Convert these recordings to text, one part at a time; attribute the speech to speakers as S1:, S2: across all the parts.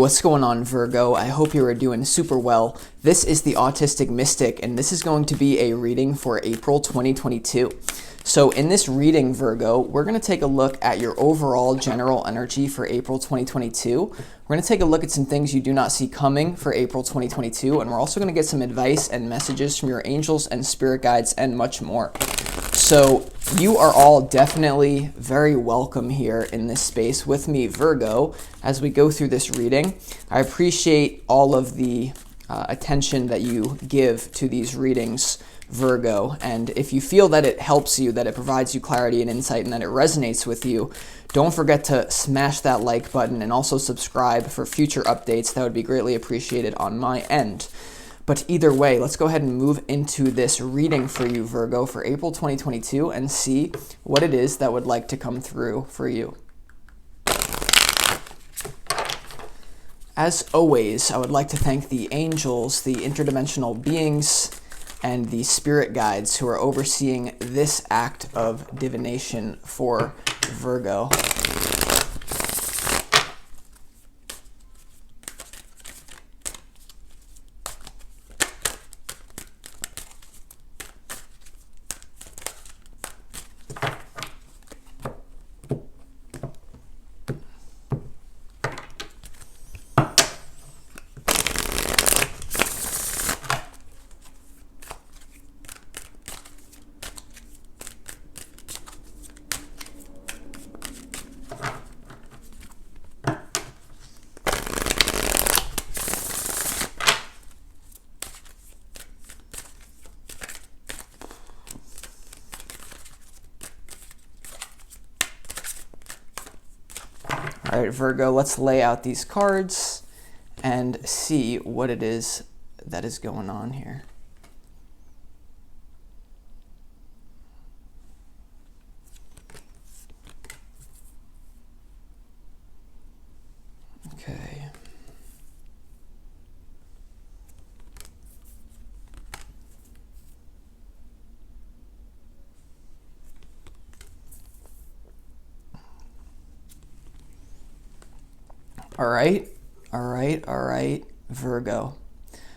S1: What's going on, Virgo? I hope you are doing super well. This is the Autistic Mystic, and this is going to be a reading for April 2022. So in this reading, Virgo, we're going to take a look at your overall general energy for April 2022. We're going to take a look at some things you do not see coming for April 2022, and we're also going to get some advice and messages from your angels and spirit guides and much more. So you are all definitely very welcome here in this space with me, Virgo, as we go through this reading. I appreciate all of the attention that you give to these readings, Virgo, and if you feel that it helps you, that it provides you clarity and insight, and that it resonates with you, don't forget to smash that like button and also subscribe for future updates. That would be greatly appreciated on my end. But either way, let's go ahead and move into this reading for you, Virgo, for April 2022 and see what it is that would like to come through for you. As always, I would like to thank the angels, the interdimensional beings, and the spirit guides who are overseeing this act of divination for Virgo. All right, Virgo, let's lay out these cards and see what it is that is going on here. Okay. All right, Virgo.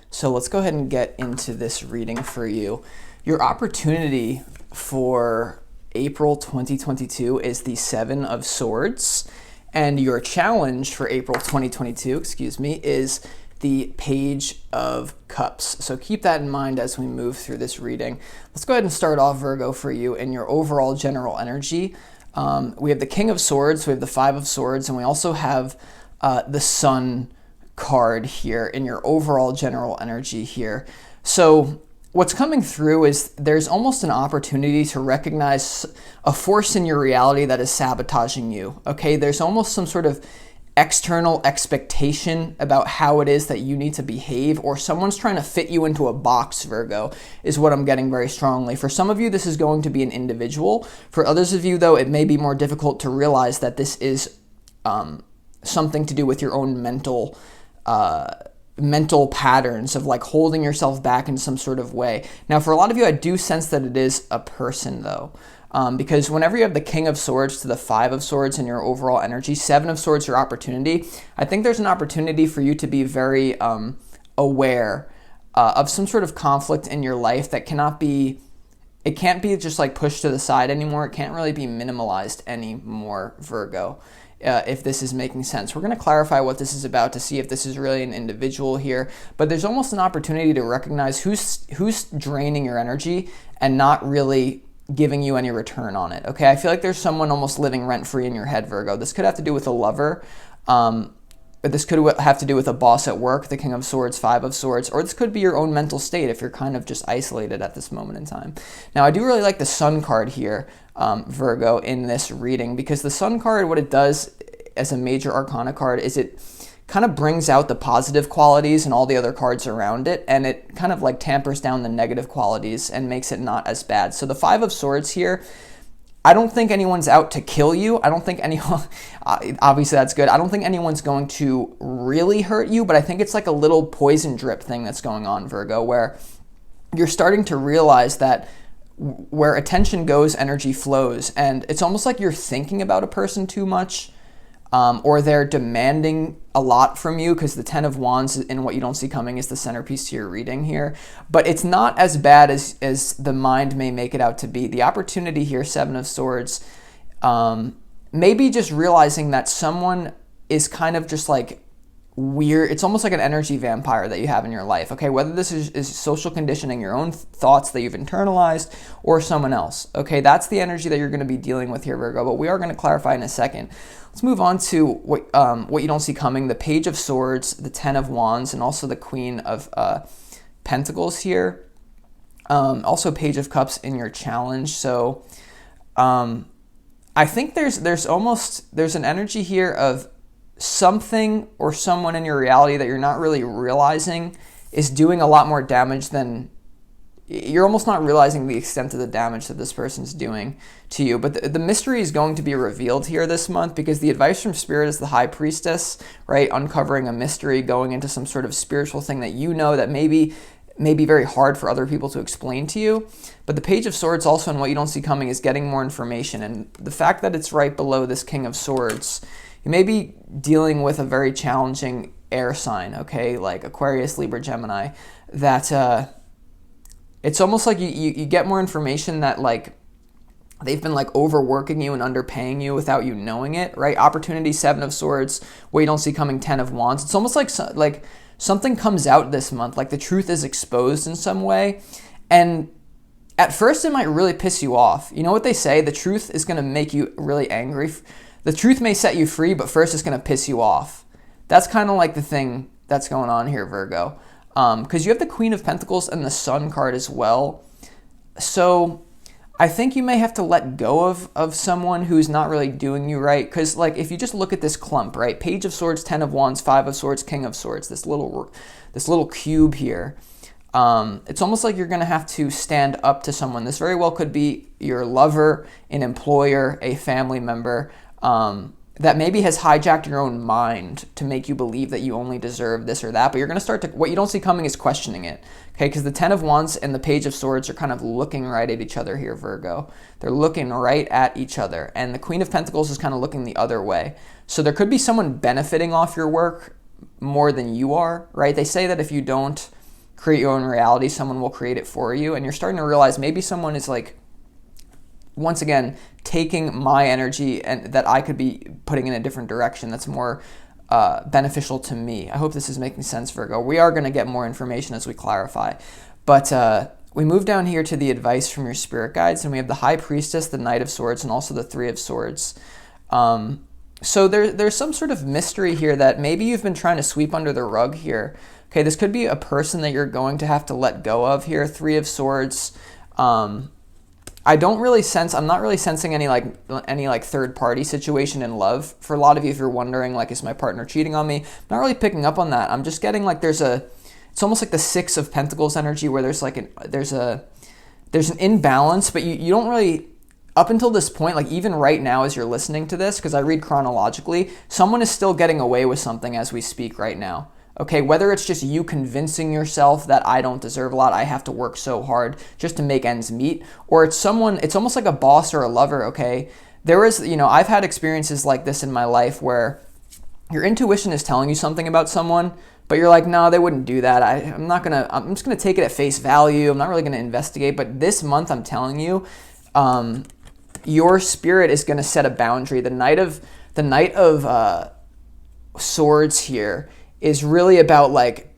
S1: So let's go ahead and get into this reading for you. Your opportunity for April 2022 is the Seven of Swords, and your challenge for April 2022, is the Page of Cups. So keep that in mind as we move through this reading. Let's go ahead and start off, Virgo, for you in your overall general energy. We have the King of Swords, we have the Five of Swords, and we also have the Sun card here in your overall general energy here. So what's coming through is there's almost an opportunity to recognize a force in your reality that is sabotaging you, okay? There's almost some sort of external expectation about how it is that you need to behave, or someone's trying to fit you into a box, Virgo, is what I'm getting very strongly. For some of you, this is going to be an individual. For others of you, though, it may be more difficult to realize that this is something to do with your own mental patterns of like holding yourself back in some sort of way. Now, for a lot of you, I do sense that it is a person, though, because whenever you have the King of Swords to the Five of Swords in your overall energy, Seven of Swords, your opportunity, I think there's an opportunity for you to be very aware of some sort of conflict in your life that can't be just like pushed to the side anymore. It can't really be minimalized anymore, Virgo. If this is making sense. We're going to clarify what this is about to see if this is really an individual here, but there's almost an opportunity to recognize who's draining your energy and not really giving you any return on it, okay? I feel like there's someone almost living rent-free in your head, Virgo. This could have to do with a lover, but this could have to do with a boss at work, the King of Swords, Five of Swords, or this could be your own mental state if you're kind of just isolated at this moment in time. Now, I do really like the Sun card here, Virgo, in this reading, because the Sun card, what it does as a major arcana card is it kind of brings out the positive qualities and all the other cards around it, and it kind of like tampers down the negative qualities and makes it not as bad. So the Five of Swords here, I don't think anyone's out to kill you. I don't think anyone, obviously that's good. I don't think anyone's going to really hurt you, but I think it's like a little poison drip thing that's going on, Virgo, where you're starting to realize that where attention goes, energy flows. And it's almost like you're thinking about a person too much. or they're demanding a lot from you, because the Ten of Wands in What You Don't See Coming is the centerpiece to your reading here. But it's not as bad as the mind may make it out to be. The opportunity here, Seven of Swords, maybe just realizing that someone is kind of just like weird. It's almost like an energy vampire that you have in your life, okay? Whether this is social conditioning, your own thoughts that you've internalized, or someone else, okay? That's the energy that you're going to be dealing with here, Virgo, but we are going to clarify in a second. Let's move on to what you don't see coming, the Page of Swords, the Ten of Wands, and also the Queen of Pentacles here. Also Page of Cups in your challenge. So I think there's an energy here of something or someone in your reality that you're not really realizing is doing a lot more damage than you're almost not realizing the extent of the damage that this person's doing to you. But the mystery is going to be revealed here this month, because the advice from Spirit is the High Priestess, right? Uncovering a mystery, going into some sort of spiritual thing that you know that may be very hard for other people to explain to you. But the Page of Swords also in What You Don't See Coming is getting more information. And the fact that it's right below this King of Swords, you may be dealing with a very challenging air sign, okay, like Aquarius, Libra, Gemini, that it's almost like you get more information that like they've been like overworking you and underpaying you without you knowing it, right? Opportunity, Seven of Swords, What You Don't See Coming, Ten of Wands. It's almost like something comes out this month, like the truth is exposed in some way. And at first it might really piss you off. You know what they say? The truth is going to make you really angry. The truth may set you free, but first it's going to piss you off. That's kind of like the thing that's going on here, Virgo. Because you have the Queen of Pentacles and the Sun card as well. So I think you may have to let go of someone who's not really doing you right. Because like if you just look at this clump, right? Page of Swords, Ten of Wands, Five of Swords, King of Swords, this little cube here. It's almost like you're going to have to stand up to someone. This very well could be your lover, an employer, a family member, that maybe has hijacked your own mind to make you believe that you only deserve this or that. But you're going to start to, what you don't see coming is questioning it, okay? Because the Ten of Wands and the Page of Swords are kind of looking right at each other here, Virgo. They're looking right at each other. And the Queen of Pentacles is kind of looking the other way. So there could be someone benefiting off your work more than you are, right? They say that if you don't create your own reality, someone will create it for you. And you're starting to realize maybe someone is like, once again, taking my energy and that I could be putting in a different direction that's more beneficial to me. I hope this is making sense, Virgo. We are going to get more information as we clarify. But we move down here to the advice from your spirit guides, and we have the High Priestess, the Knight of Swords, and also the Three of Swords. So there's some sort of mystery here that maybe you've been trying to sweep under the rug here. Okay, this could be a person that you're going to have to let go of here. Three of Swords. I'm not really sensing any third party situation in love. For a lot of you, if you're wondering, like, is my partner cheating on me? I'm not really picking up on that. I'm just getting like it's almost like the Six of Pentacles energy, where there's an imbalance, but you don't really, up until this point, like even right now as you're listening to this, because I read chronologically, someone is still getting away with something as we speak right now. Okay, whether it's just you convincing yourself that I don't deserve a lot, I have to work so hard just to make ends meet, or it's almost like a boss or a lover, okay? I've had experiences like this in my life where your intuition is telling you something about someone, but you're like, no, they wouldn't do that. I'm just gonna take it at face value. I'm not really gonna investigate, but this month I'm telling you, your spirit is gonna set a boundary. The Knight of Swords here is really about like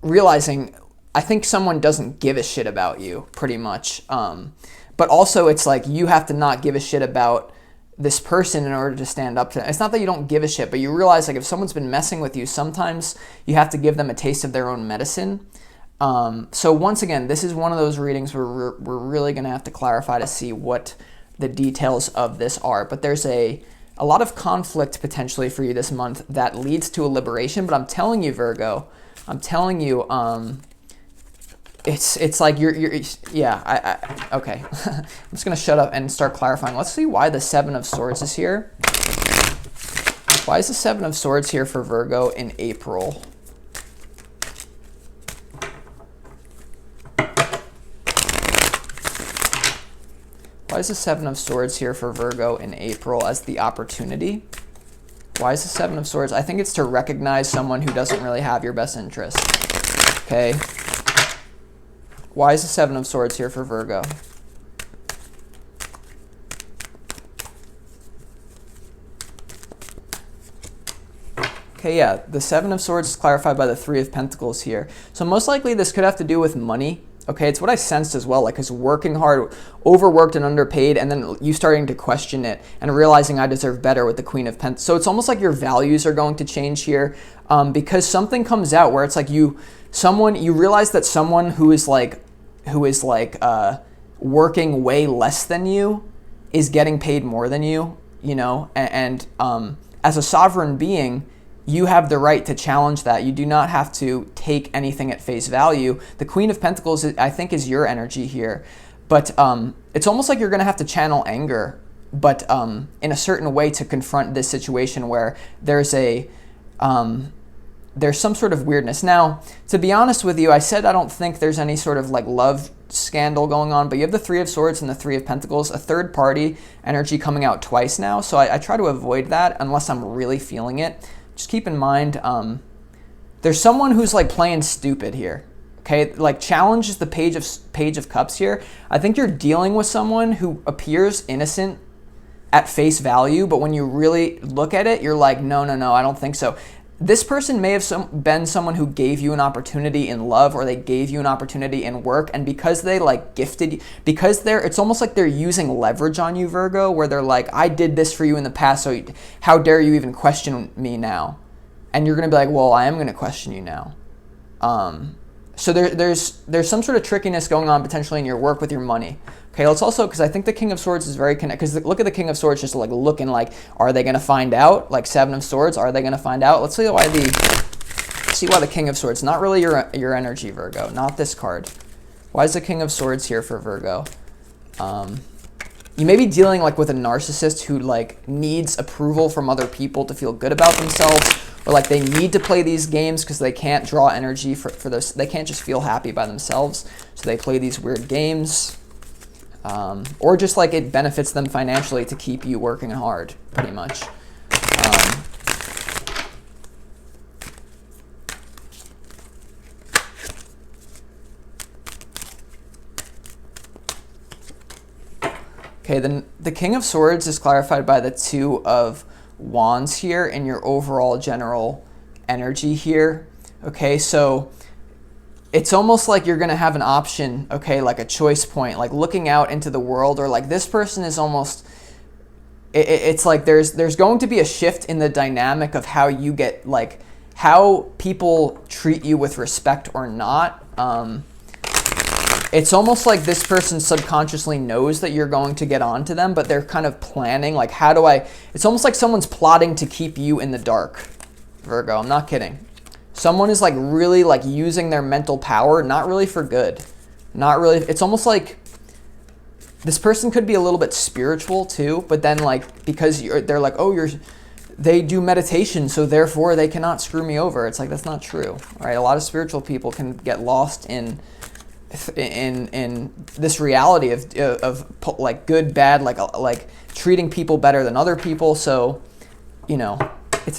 S1: realizing, I think someone doesn't give a shit about you pretty much. But also it's like you have to not give a shit about this person in order to stand up to them. It's not that you don't give a shit, but you realize like if someone's been messing with you, sometimes you have to give them a taste of their own medicine. So once again, this is one of those readings where we're really going to have to clarify to see what the details of this are. But there's a lot of conflict potentially for you this month that leads to a liberation. But I'm telling you, Virgo, it's like okay. I'm just gonna shut up and start clarifying. Let's see why the Seven of Swords is here. Why is the Seven of Swords here for Virgo in April? Why is the Seven of Swords here for Virgo in April as the opportunity? Why is the Seven of Swords? I think it's to recognize someone who doesn't really have your best interest. Okay. Why is the Seven of Swords here for Virgo? Okay, yeah, the Seven of Swords is clarified by the Three of Pentacles here. So most likely this could have to do with money. Okay, it's what I sensed as well, like because working hard, overworked and underpaid, and then you starting to question it and realizing I deserve better with the Queen of Pentacles. So it's almost like your values are going to change here because something comes out where it's like you realize that someone who is working way less than you is getting paid more than you, you know, and as a sovereign being, you have the right to challenge that. You do not have to take anything at face value. The Queen of Pentacles, I think, is your energy here. But it's almost like you're going to have to channel anger, but in a certain way to confront this situation where there's some sort of weirdness. Now, to be honest with you, I said I don't think there's any sort of like love scandal going on, but you have the Three of Swords and the Three of Pentacles, a third party energy coming out twice now. So I try to avoid that unless I'm really feeling it. Just keep in mind, there's someone who's like playing stupid here. Okay, like challenge is the Page of Cups here. I think you're dealing with someone who appears innocent at face value, but when you really look at it, you're like, no, I don't think so. This person may have been someone who gave you an opportunity in love, or they gave you an opportunity in work, and because they like gifted you, it's almost like they're using leverage on you, Virgo, where they're like, I did this for you in the past, so how dare you even question me now? And you're gonna be like, well, I am gonna question you now. So there's some sort of trickiness going on potentially in your work with your money. Okay, let's also, because I think the King of Swords is very connected, because look at the King of Swords just like looking like, are they going to find out? Like Seven of Swords, are they going to find out? Let's see why the King of Swords, not really your energy, Virgo, not this card. Why is the King of Swords here for Virgo? You may be dealing like with a narcissist who like needs approval from other people to feel good about themselves, or like they need to play these games because they can't draw energy for those. They can't just feel happy by themselves, so they play these weird games. Or just like it benefits them financially to keep you working hard, pretty much. Okay, then the King of Swords is clarified by the Two of Wands here in your overall general energy here. Okay, so it's almost like you're going to have an option, okay, like a choice point, like looking out into the world, or like this person is almost, it's like there's going to be a shift in the dynamic of how you get, like how people treat you with respect or not. It's almost like this person subconsciously knows that you're going to get onto them, but they're kind of planning, like it's almost like someone's plotting to keep you in the dark, Virgo, I'm not kidding. Someone is like really like using their mental power, not really for good. Not really. It's almost like this person could be a little bit spiritual too, but then like because they're like, oh, they do meditation, so therefore they cannot screw me over. It's like that's not true, right? A lot of spiritual people can get lost in this reality of like good, bad, like treating people better than other people. So, you know. It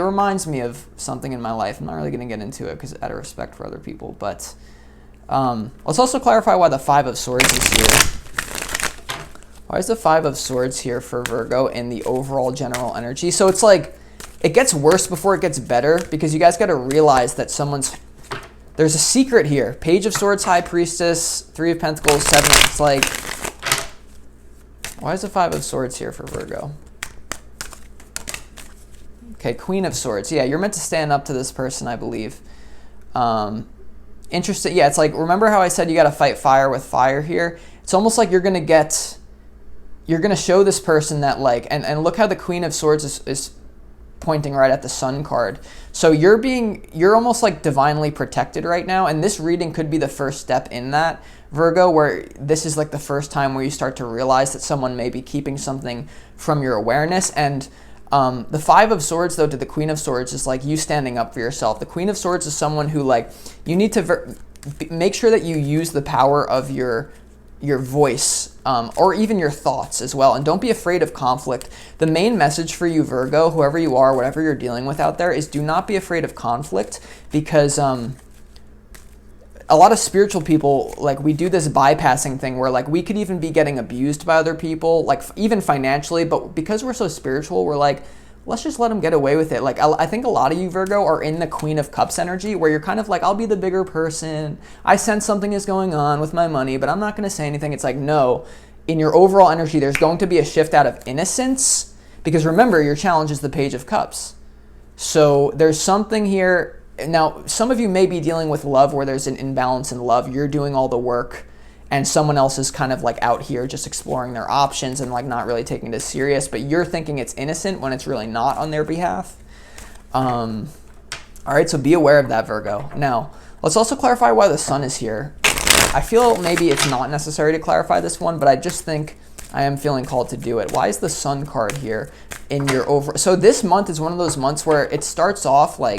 S1: reminds me of something in my life. I'm not really going to get into it because out of respect for other people. But let's also clarify why the Five of Swords is here. Why is the Five of Swords here for Virgo in the overall general energy? So it's like it gets worse before it gets better, because you guys got to realize that there's a secret here. Page of Swords, High Priestess, Three of Pentacles, Seven. It's like, why is the Five of Swords here for Virgo? Okay, Queen of Swords. Yeah, you're meant to stand up to this person, I believe. Interesting. Yeah, it's like, remember how I said you got to fight fire with fire here? It's almost like you're going to show this person that like, and look how the Queen of Swords is pointing right at the Sun card. So you're almost like divinely protected right now, and this reading could be the first step in that, Virgo, where this is like the first time where you start to realize that someone may be keeping something from your awareness. And the Five of Swords, though, to the Queen of Swords is like you standing up for yourself. The Queen of Swords is someone who like you need to make sure that you use the power of your voice or even your thoughts as well. And don't be afraid of conflict. The main message for you, Virgo, whoever you are, whatever you're dealing with out there, is do not be afraid of conflict, because a lot of spiritual people, like, we do this bypassing thing where, like, we could even be getting abused by other people, like, even financially, but because we're so spiritual, we're like, let's just let them get away with it. Like, I think a lot of you, Virgo, are in the Queen of Cups energy, where you're kind of like, I'll be the bigger person. I sense something is going on with my money, but I'm not going to say anything. It's like, no, in your overall energy, there's going to be a shift out of innocence, because remember, your challenge is the Page of Cups. So there's something here. Now, some of you may be dealing with love where there's an imbalance in love. You're doing all the work, and someone else is kind of like out here just exploring their options and like not really taking it as serious, but you're thinking it's innocent when it's really not on their behalf. All right, so be aware of that, Virgo. Now, let's also clarify why the Sun is here. I feel maybe it's not necessary to clarify this one, but I just think I am feeling called to do it. Why is the Sun card here in your over? So this month is one of those months where it starts off like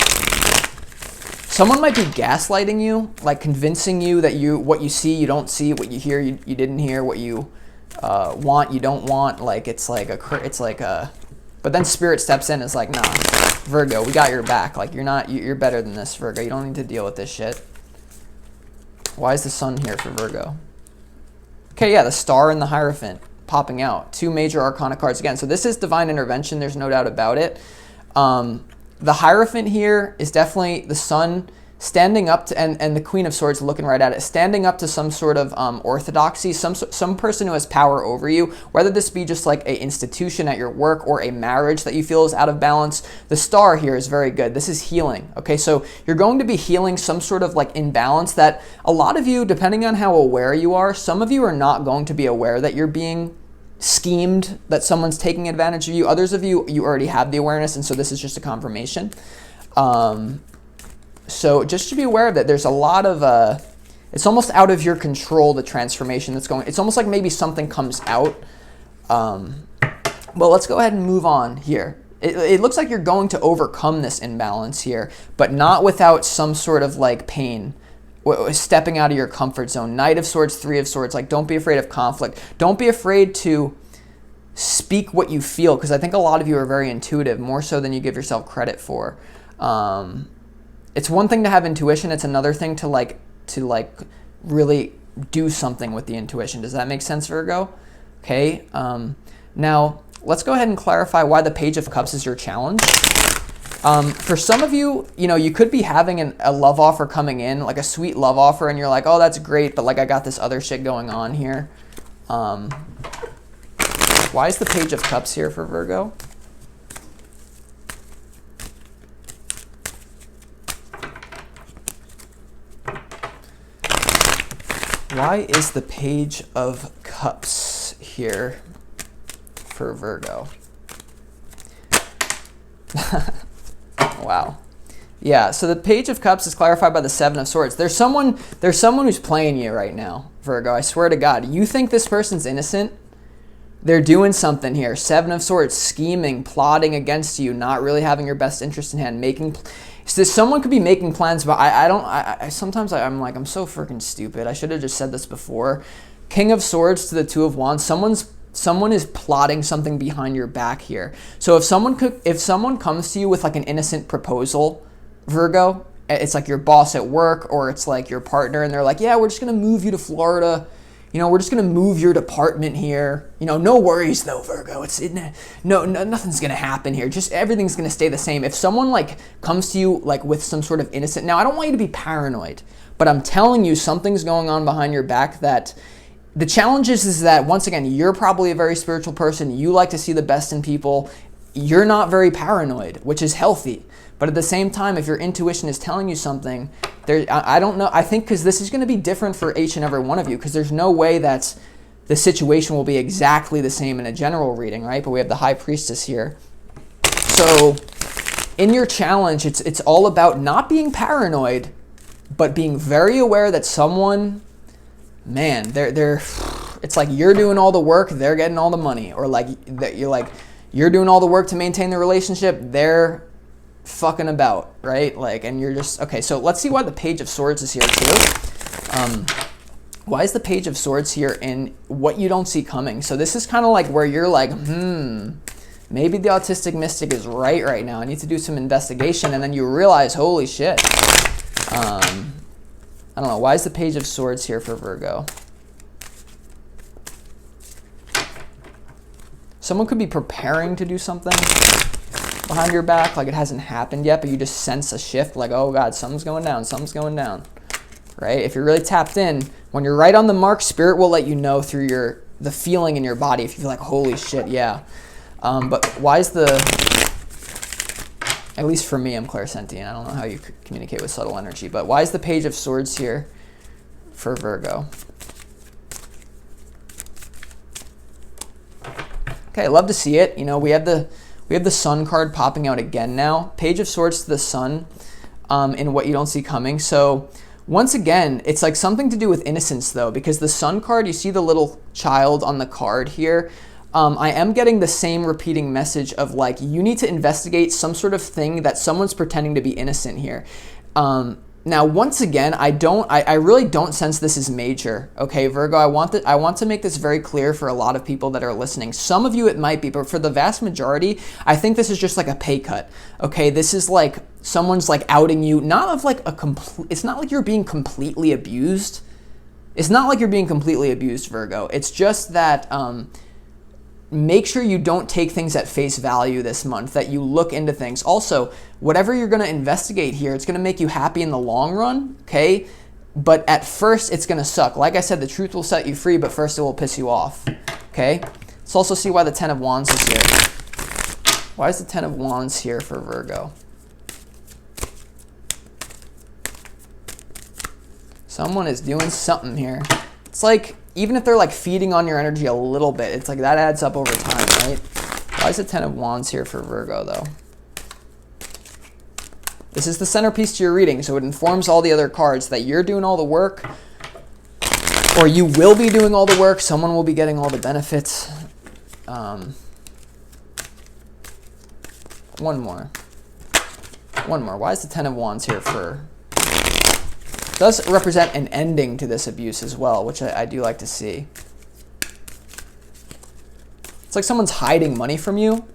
S1: someone might be gaslighting you, like convincing you that what you see, you don't see, what you hear, you didn't hear, what you want, you don't want. Like, but then Spirit steps in and is like, nah, Virgo, we got your back. Like, you're better than this, Virgo. You don't need to deal with this shit. Why is the Sun here for Virgo? Okay, yeah, the Star and the Hierophant popping out. Two major Arcana cards again. So this is divine intervention. There's no doubt about it. The Hierophant here is definitely the Sun standing up to, and the Queen of Swords looking right at it, standing up to some sort of orthodoxy, some person who has power over you, whether this be just like a institution at your work or a marriage that you feel is out of balance. The Star here is very good. This is healing. Okay, so you're going to be healing some sort of like imbalance that a lot of you, depending on how aware you are, some of you are not going to be aware that you're being schemed, that someone's taking advantage of you. Others of you, you already have the awareness, and so this is just a confirmation. So just to be aware of that, there's a lot of, it's almost out of your control, the transformation that's going, it's almost like maybe something comes out. Well, let's go ahead and move on here. It looks like you're going to overcome this imbalance here, but not without some sort of like pain. Stepping out of your comfort zone. Knight of Swords, Three of Swords. Like, don't be afraid of conflict. Don't be afraid to speak what you feel, because I think a lot of you are very intuitive, more so than you give yourself credit for. It's one thing to have intuition. It's another thing to really do something with the intuition. Does that make sense, Virgo? Okay. Now, let's go ahead and clarify why the Page of Cups is your challenge. For some of you, you could be having a love offer coming in, like a sweet love offer, and you're like, oh, that's great, but like I got this other shit going on here. Why is the Page of Cups here for Virgo? Why is the Page of Cups here for Virgo? Wow. Yeah, so the Page of Cups is clarified by the Seven of Swords. There's someone who's playing you right now, Virgo. I swear to God. You think this person's innocent? They're doing something here. Seven of Swords, scheming, plotting against you, not really having your best interest in hand, someone could be making plans, but sometimes I'm like, I'm so freaking stupid. I should have just said this before. King of Swords to the Two of Wands. Someone is plotting something behind your back here. So if someone comes to you with like an innocent proposal, Virgo, it's like your boss at work, or it's like your partner, and they're like, yeah, we're just gonna move you to Florida. We're just gonna move your department here. No worries though, Virgo. No, nothing's gonna happen here. Just everything's gonna stay the same. If someone like comes to you like with some sort of innocent, now I don't want you to be paranoid, but I'm telling you something's going on behind your back. That the challenge is that, once again, you're probably a very spiritual person. You like to see the best in people. You're not very paranoid, which is healthy. But at the same time, if your intuition is telling you something, I don't know. I think because this is going to be different for each and every one of you, because there's no way that the situation will be exactly the same in a general reading, right? But we have the High Priestess here. So in your challenge, it's all about not being paranoid, but being very aware that someone, man, it's like you're doing all the work, they're getting all the money, or like that you're doing all the work to maintain the relationship, they're fucking about, right? Like, and you're just, okay, so let's see why the Page of Swords is here too. Why is the Page of Swords here in what you don't see coming? So this is kind of like where you're like, maybe the autistic mystic is right now. I need to do some investigation. And then you realize, holy shit. I don't know. Why is the Page of Swords here for Virgo? Someone could be preparing to do something behind your back, like it hasn't happened yet, but you just sense a shift, like, oh God, something's going down, right? If you're really tapped in, when you're right on the mark, Spirit will let you know through the feeling in your body if you feel like, holy shit, yeah. But why is at least for me, I'm clairsentient. I don't know how you communicate with subtle energy, but why is the Page of Swords here for Virgo? Okay, love to see it. You know, we have the Sun card popping out again now. Page of Swords to the Sun in what you don't see coming. So once again, it's like something to do with innocence though, because the Sun card, you see the little child on the card here. I am getting the same repeating message of like, you need to investigate some sort of thing that someone's pretending to be innocent here. Now, once again, I really don't sense this is major. Okay, Virgo, I want to make this very clear for a lot of people that are listening. Some of you it might be, but for the vast majority, I think this is just like a pay cut. Okay, this is like someone's like outing you, not of like it's not like you're being completely abused. It's not like you're being completely abused, Virgo. It's just that make sure you don't take things at face value this month, that you look into things. Also, whatever you're going to investigate here, it's going to make you happy in the long run, okay? But at first, it's going to suck. Like I said, the truth will set you free, but first it will piss you off, okay? Let's also see why the Ten of Wands is here. Why is the Ten of Wands here for Virgo? Someone is doing something here. It's like, even if they're like feeding on your energy a little bit, it's like that adds up over time, right? Why is the Ten of Wands here for Virgo though? This is the centerpiece to your reading, so it informs all the other cards that you're doing all the work, or you will be doing all the work. Someone will be getting all the benefits. One more. Why is the Ten of Wands here for... Does represent an ending to this abuse as well, which I do like to see. It's like someone's hiding money from you.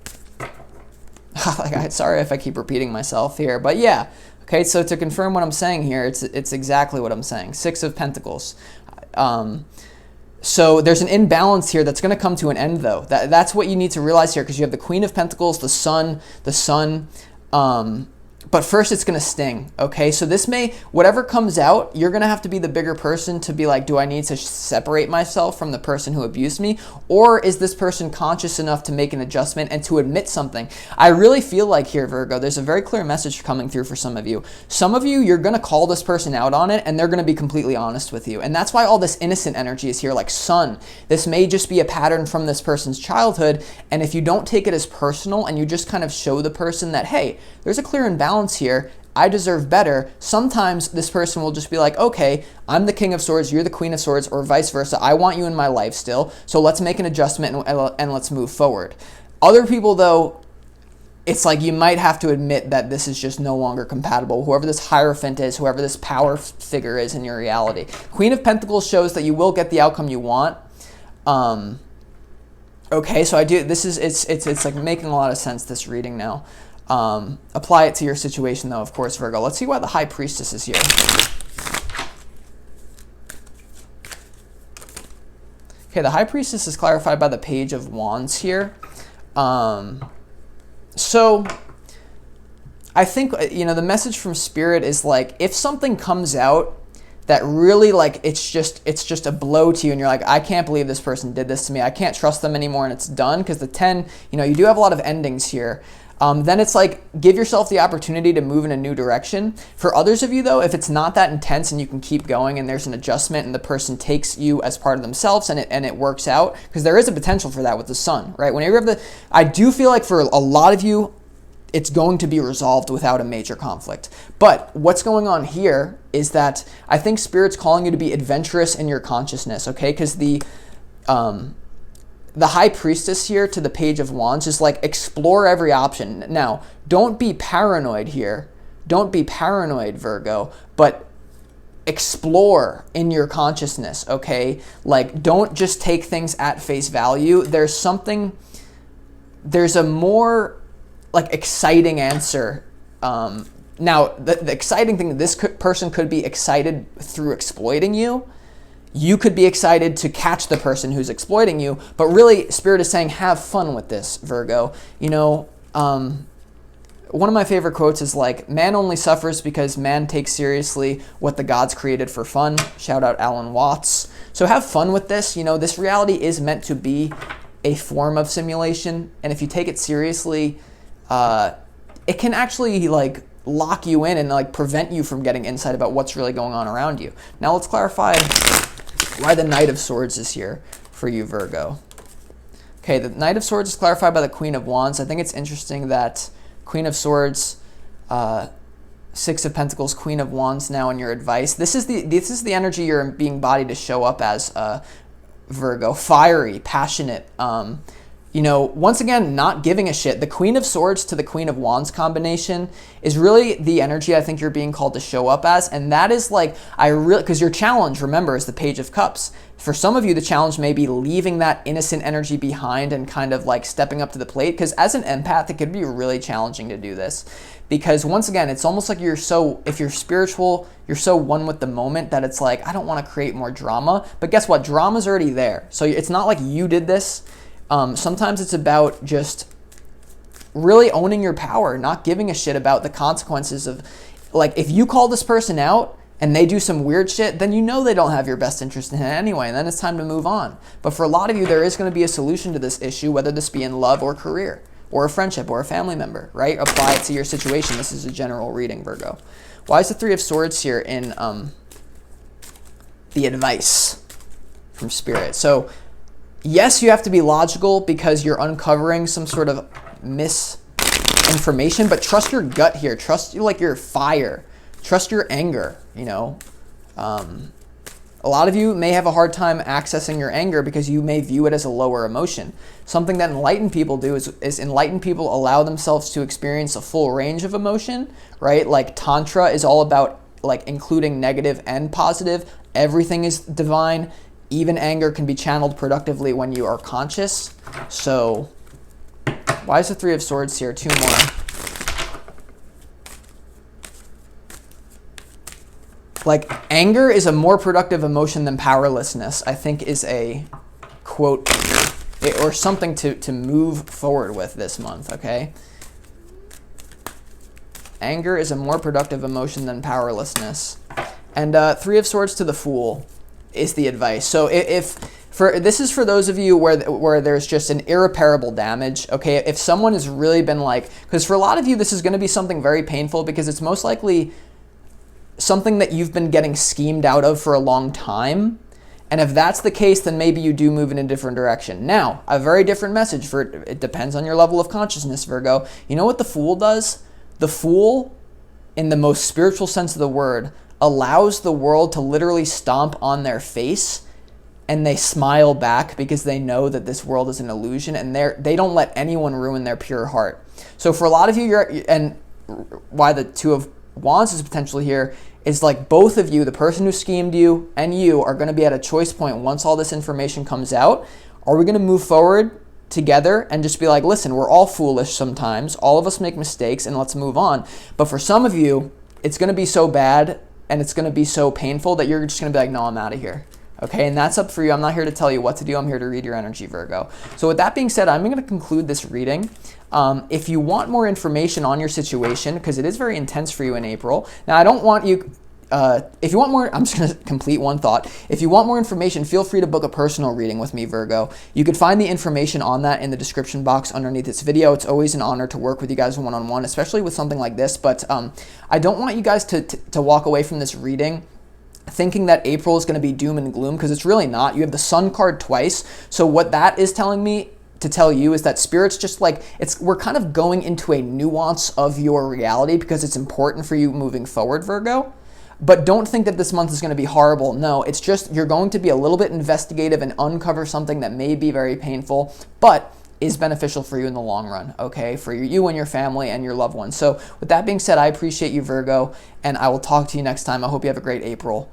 S1: Sorry if I keep repeating myself here, but yeah. Okay, so to confirm what I'm saying here, it's exactly what I'm saying. Six of Pentacles. So there's an imbalance here that's going to come to an end, though. That's what you need to realize here, because you have the Queen of Pentacles, the Sun. But first it's going to sting, okay? So this whatever comes out, you're going to have to be the bigger person to be like, do I need to separate myself from the person who abused me? Or is this person conscious enough to make an adjustment and to admit something? I really feel like here, Virgo, there's a very clear message coming through for some of you. Some of you, you're going to call this person out on it and they're going to be completely honest with you. And that's why all this innocent energy is here, like Sun. This may just be a pattern from this person's childhood. And if you don't take it as personal and you just kind of show the person that, hey, there's a clear imbalance here, I deserve better, sometimes this person will just be like, okay, I'm the King of Swords, you're the Queen of Swords, or vice versa. I want you in my life still, so let's make an adjustment and let's move forward. Other people, though, it's like you might have to admit that this is just no longer compatible. Whoever this Hierophant is, whoever this power figure is in your reality. Queen of Pentacles shows that you will get the outcome you want. Okay, so it's like making a lot of sense, this reading now. Apply it to your situation, though, of course, Virgo. Let's see why the High Priestess is here. Okay, the High Priestess is clarified by the Page of Wands here. So I think, the message from Spirit is like, if something comes out that really like it's just a blow to you and you're like, I can't believe this person did this to me, I can't trust them anymore, and it's done, because the 10, you do have a lot of endings here. Then it's like, give yourself the opportunity to move in a new direction. For others of you, though, if it's not that intense and you can keep going and there's an adjustment and the person takes you as part of themselves and it works out, because there is a potential for that with the Sun, right? Whenever you have I do feel like for a lot of you, it's going to be resolved without a major conflict. But what's going on here is that I think Spirit's calling you to be adventurous in your consciousness, okay? Because the High Priestess here to the Page of Wands is like, explore every option. Now, don't be paranoid here. Don't be paranoid, Virgo, but explore in your consciousness, okay? Like, don't just take things at face value. There's a more like exciting answer. Now, the exciting thing, this person could be excited through exploiting you. You could be excited to catch the person who's exploiting you, but really, Spirit is saying, have fun with this, Virgo. You know, one of my favorite quotes is like, man only suffers because man takes seriously what the gods created for fun. Shout out Alan Watts. So have fun with this. You know, this reality is meant to be a form of simulation, and if you take it seriously, it can actually like lock you in and like prevent you from getting insight about what's really going on around you. Now let's clarify why the Knight of Swords is here for you, Virgo. Okay, the Knight of Swords is clarified by the Queen of Wands. I think it's interesting that Queen of Swords, Six of Pentacles, Queen of Wands now in your advice. This is the energy you're being embodied to show up as, Virgo. Fiery, passionate, you know, once again, not giving a shit. The Queen of Swords to the Queen of Wands combination is really the energy I think you're being called to show up as. And that is like, because your challenge, remember, is the Page of Cups. For some of you, the challenge may be leaving that innocent energy behind and kind of like stepping up to the plate. Because as an empath, it could be really challenging to do this. Because once again, it's almost like if you're spiritual, you're so one with the moment that it's like, I don't want to create more drama. But guess what? Drama's already there. So it's not like you did this. Sometimes it's about just really owning your power, not giving a shit about the consequences of, like, if you call this person out and they do some weird shit, then you know they don't have your best interest in it anyway, and then it's time to move on. But for a lot of you, there is going to be a solution to this issue, whether this be in love or career, or a friendship, or a family member, right? Apply it to your situation. This is a general reading, Virgo. Why is the Three of Swords here in the advice from Spirit? So, yes, you have to be logical because you're uncovering some sort of misinformation, but trust your gut here. Trust your fire. Trust your anger, you know. A lot of you may have a hard time accessing your anger because you may view it as a lower emotion. Something that enlightened people do is enlightened people allow themselves to experience a full range of emotion, right? Like Tantra is all about like including negative and positive. Everything is divine. Even anger can be channeled productively when you are conscious. So, why is the Three of Swords here? Two more. Like, anger is a more productive emotion than powerlessness, I think is a quote or something to move forward with this month, okay? Anger is a more productive emotion than powerlessness. And Three of Swords to the Fool is the advice. So this is for those of you where there's just an irreparable damage, okay? If someone has really been like, because for a lot of you, this is going to be something very painful because it's most likely something that you've been getting schemed out of for a long time. And if that's the case, then maybe you do move in a different direction. Now, a very different message it depends on your level of consciousness, Virgo. You know what the Fool does? The Fool, in the most spiritual sense of the word, allows the world to literally stomp on their face, and they smile back because they know that this world is an illusion, and they don't let anyone ruin their pure heart. So for a lot of you, and why the Two of Wands is potentially here is like both of you, the person who schemed you and you, are going to be at a choice point once all this information comes out. Are we going to move forward together and just be like, listen, we're all foolish sometimes, all of us make mistakes, and let's move on? But for some of you, it's going to be so bad and it's going to be so painful that you're just going to be like, no, I'm out of here. Okay, and that's up for you. I'm not here to tell you what to do. I'm here to read your energy, Virgo. So with that being said, I'm going to conclude this reading. If you want more information on your situation, because it is very intense for you in April. Now, I don't want you... if you want more, I'm just going to complete one thought. If you want more information, feel free to book a personal reading with me, Virgo. You can find the information on that in the description box underneath this video. It's always an honor to work with you guys one-on-one, especially with something like this. But I don't want you guys to walk away from this reading thinking that April is going to be doom and gloom, because it's really not. You have the Sun card twice. So what that is telling me to tell you is that Spirit's just like, we're kind of going into a nuance of your reality because it's important for you moving forward, Virgo. But don't think that this month is going to be horrible. No, it's just you're going to be a little bit investigative and uncover something that may be very painful, but is beneficial for you in the long run, okay? For you and your family and your loved ones. So with that being said, I appreciate you, Virgo, and I will talk to you next time. I hope you have a great April.